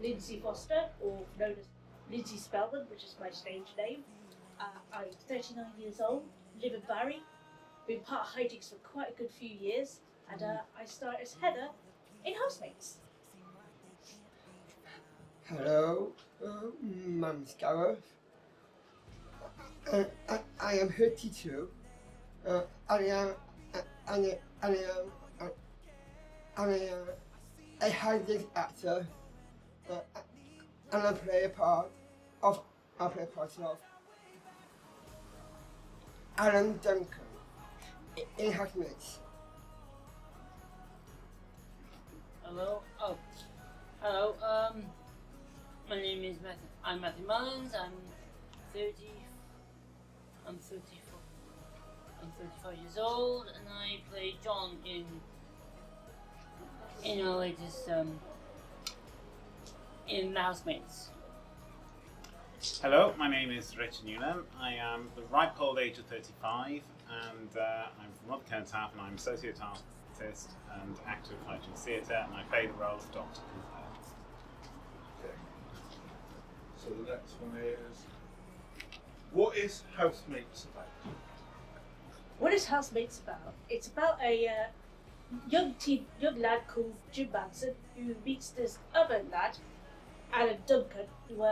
Lindsay Foster, or known as Lindsay Spellman, which is my stage name. I'm 39 years old, live in Barry, been part of Hijinks for quite a good few years, and I started as Heather in Housemates. Hello, my name's Gareth. I am 32. I am a high-risk actor, and I play a part of Alan Duncan in Housemates. Hello. My name is Matthew. I'm Matthew Mullins. I'm 30. I'm 34. I'm 35 years old, and I play John in our latest in the Housemates. Hello, my name is Richard Newland. I am the ripe old age of 35, and I'm from Rutherglen Tap, and I'm associate artist and actor of Housemates Theatre, and I play the role of Dr. Cooper. Okay. So the next one is, what is Housemates about? What is Housemates about? It's about a young lad called Jim Manson who meets this other lad, Alan Duncan, who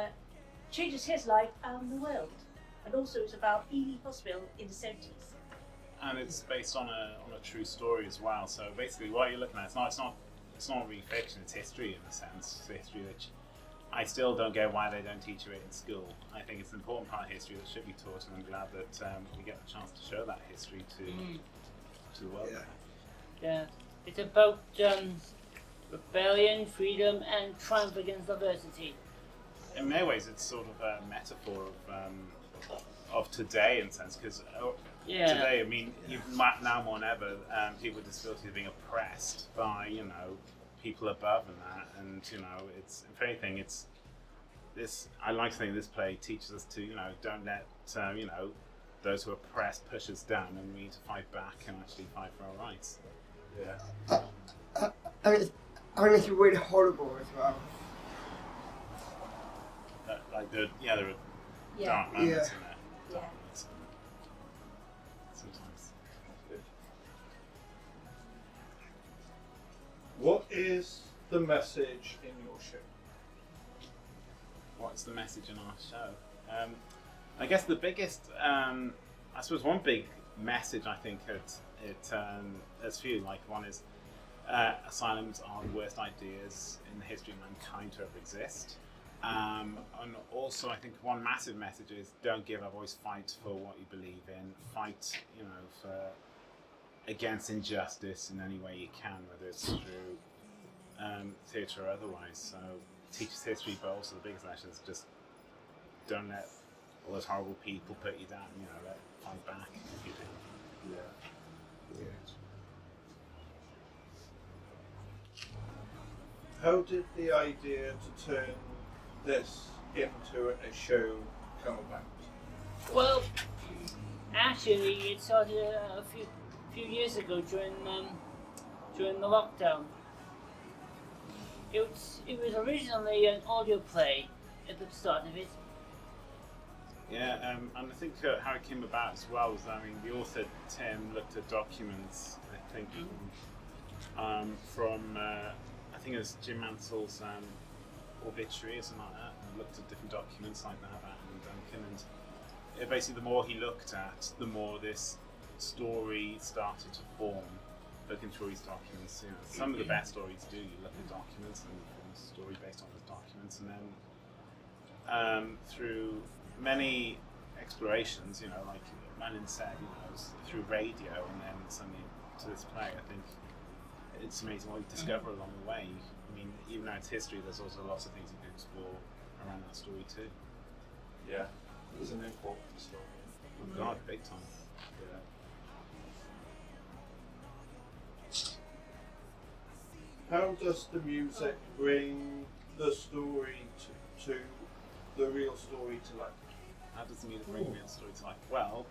changes his life and the world. And also it's about Ely Hospital in the 70s. And it's based on a true story as well. So basically, what you're looking at, it's not really fiction. It's history in a sense. It's history which I still don't get why they don't teach you it in school. I think it's an important part of history that should be taught, and I'm glad that we get the chance to show that history to the world. Yeah, it's about rebellion, freedom, and triumph against adversity. In many ways, it's sort of a metaphor of today, in a sense, because today, I mean, now more than ever, people with disabilities are being oppressed by, people above and that, and it's, if anything, it's this. I like to think this play teaches us to, don't let those who oppress push us down, and we need to fight back and actually fight for our rights. Yeah. And it's really horrible as well. There are dark moments in there. Yeah. Sometimes. What is the message in your show? What's the message in our show? I guess the biggest, I suppose one big message I think there's few, like one is asylums are the worst ideas in the history of mankind to ever exist. And also I think one massive message is don't give up, always fight for what you believe in, fight against injustice in any way you can, whether it's through theatre or otherwise. So teaches history, but also the biggest lesson is just don't let all those horrible people put you down, fight back if you do. Yeah. How did the idea to turn this into a show come about? Well, actually, it started a few years ago during the lockdown. It was originally an audio play at the start of it. Yeah, and I think how it came about as well was, the author Tim looked at documents, I think, from I think it was Jim Mansell's obituary or something like that, and looked at different documents like that about Duncan, and basically the more he looked at, the more this story started to form. Looking through his documents, some of the best stories do. You look at documents and form a story based on those documents, and then through many explorations, like Manon said, through radio, and then suddenly to this play. I think it's amazing what you discover along the way. Even though it's history, there's also lots of things you can explore around that story too. Yeah, it's an important story. Oh God, big time. Yeah. How does the music bring the story to the real story to life? How does the music bring real story to life? Well,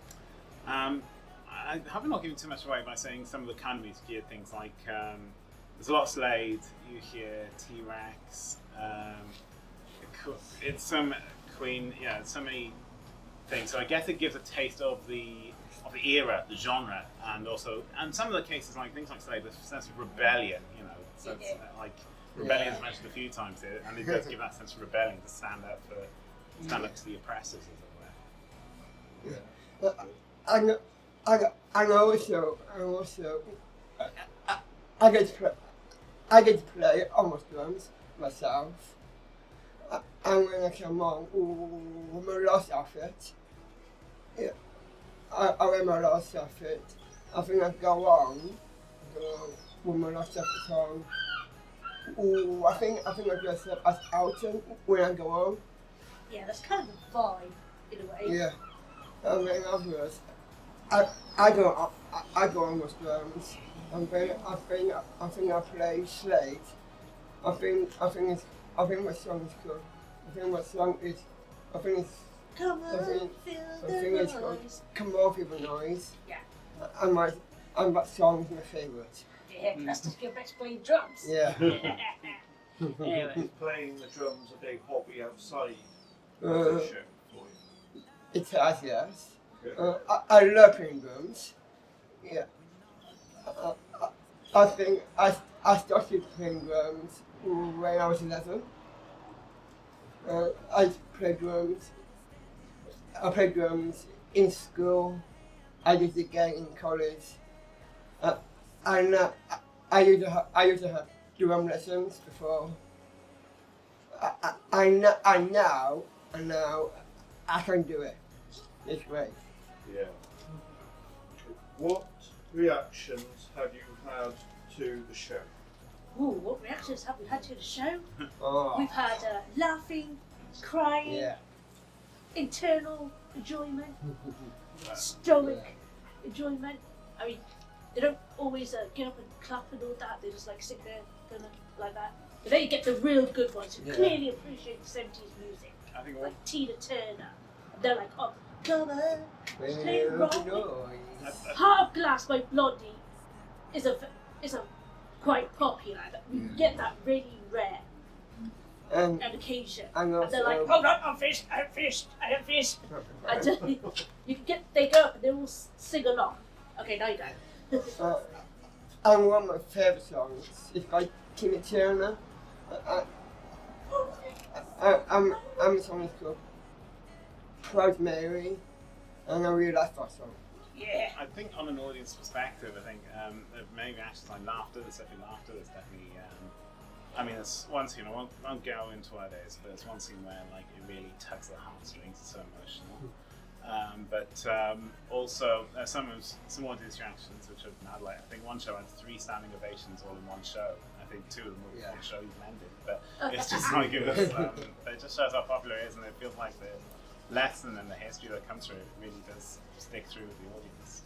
I haven't not given too much away by saying some of the kind of music you hear, things like there's a lot of Slade, you hear T-Rex, it's some Queen, yeah, so many things. So I guess it gives a taste of the era, the genre, and also, and some of the cases, like things like say the sense of rebellion, you know, so it's, like rebellion is mentioned a few times here, and it does give that sense of rebellion to stand up to the oppressors, as it were. Yeah. And also, I get to play almost drums myself. And when I come on, my last outfit, yeah, I wear my last outfit. I think I go on with my last outfit on. I think I dress up as Alton when I go on. Yeah, that's kind of a vibe in a way. Yeah. And then afterwards, I go on with drums. And then I think I play Slade. I think my song is good. Come on, feel the noise. Come on, feel the noise. Yeah. And that song is my favourite. Yeah, that's just your best playing drums. Yeah. Anyway, Is playing the drums a big hobby outside Uh, of the show for you? It has, yes. Okay. I love playing drums. Yeah. I think I started playing drums when I was 11. I played drums. I played drums in school. I did it again in college. And I used to have drum lessons before. And now I can do it. It's great. Yeah. What reactions have you had to the show? Ooh, what reactions have we had to the show? Oh, We've had laughing, crying, yeah. internal enjoyment, stoic enjoyment. I mean, they don't always get up and clap and all that. They just like sit there, kind of like that. But then you get the real good ones who clearly appreciate the 70s music, I think like Tina Turner. And they're like, oh, come on, play it wrong. Heart of Glass by Blondie is a quite popular. We get that really rare And occasion. and And they're like, also, hold on, I'm finished. And you can get, they go up and they all sing along. Okay, now you go. and one of my favourite songs is by Tina Turner. I'm the song is called Proud Mary, and I really like that song. Yeah. I think on an audience perspective, I think maybe actually like laughter. There's definitely laughter. There's definitely. I mean, there's one scene. I won't go into what it is, but there's one scene where like it really tugs the heartstrings. It's so emotional. But also some audience reactions which have mad. Like I think one show had 3 standing ovations all in one show. I think 2 of them were before the show even ended. But it's just like it was. It just shows how popular it is, and it feels like the lesson and the history that comes through it really does stick through with the audience.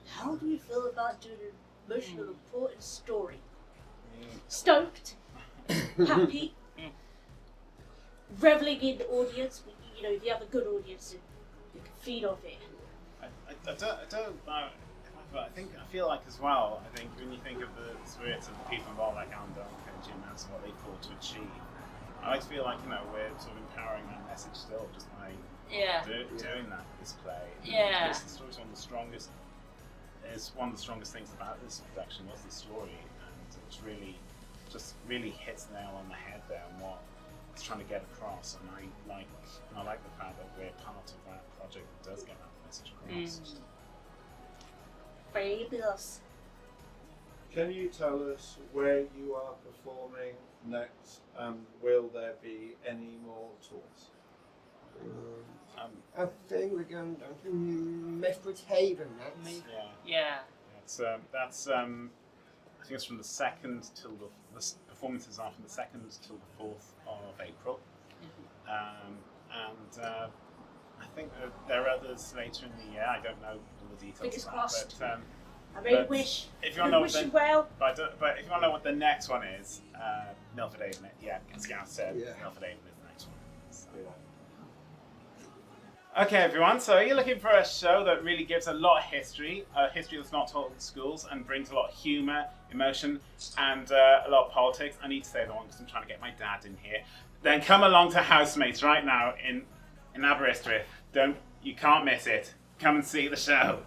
How do you feel about doing an emotional, important story? Stoked, happy, reveling in the audience. You know, if you have a good audience, you can feed off it. I don't know. But I feel like as well. I think when you think of the spirits of the people involved, like Alan Dunk and Jim Manson, what they fought to achieve, I like to feel like we're sort of empowering that message still, just by doing that with this play. Yeah. The story's one of the strongest. Is one of the strongest things about this production was the story, and it's really hits the nail on the head there on what it's trying to get across. And I like the fact that we're part of that project that does get that message across. Fabulous. Can you tell us where you are performing next, and will there be any more tours? I think we're going down to Medford Haven next. yeah. That's I think it's from the 2nd till the performances are from the 2nd till the 4th of April, and I think there are others later in the year. I don't know all the details. Fingers of that, crossed. But, I made a wish. if you want to know wish you well. But if you want to know what the next one is, Milford Haven. Yeah, as Gareth said, Yeah. Milford Haven is the next one. So. Okay, everyone, so you're looking for a show that really gives a lot of history, a history that's not taught in schools, and brings a lot of humour, emotion, and a lot of politics. I need to say that one because I'm trying to get my dad in here. Then come along to Housemates right now in Aberystwyth. You can't miss it. Come and see the show.